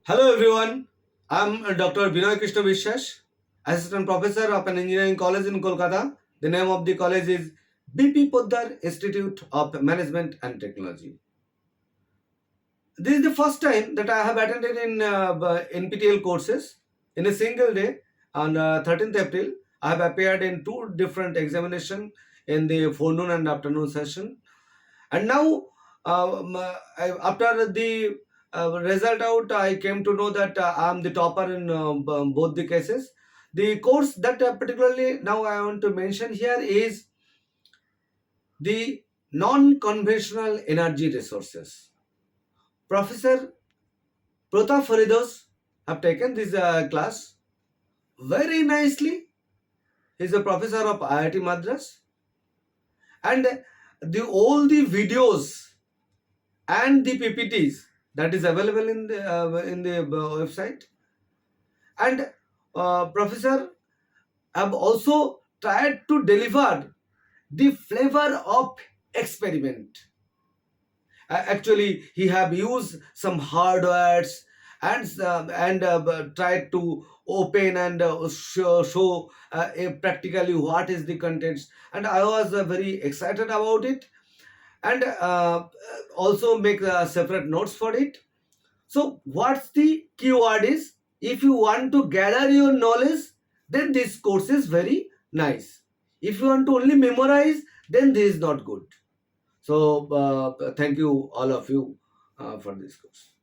Hello everyone, I'm Dr. Binoy Krishna Vishwas, Assistant Professor of an Engineering College in Kolkata. The name of the college is BP Poddar Institute of Management and Technology. This is the first time that I have attended in NPTEL courses in a single day. On 13th April, I have appeared in two different examinations in the forenoon and afternoon session. And now, after the result out, I came to know that I am the topper in both the cases. The course that particularly now I want to mention here is the non-conventional energy resources. Professor Prathap Horidoss have taken this class very nicely. He is a professor of IIT Madras, and the all the videos and the PPTs that is available in the website, and professor have also tried to deliver the flavor of experiment. Actually, he have used some hardwares and tried to open and show practically what is the contents, and I was very excited about it, and also make separate notes for it. So what's the keyword is, if you want to gather your knowledge, then this course is very nice. If you want to only memorize, then this is not good. So thank you all of you for this course.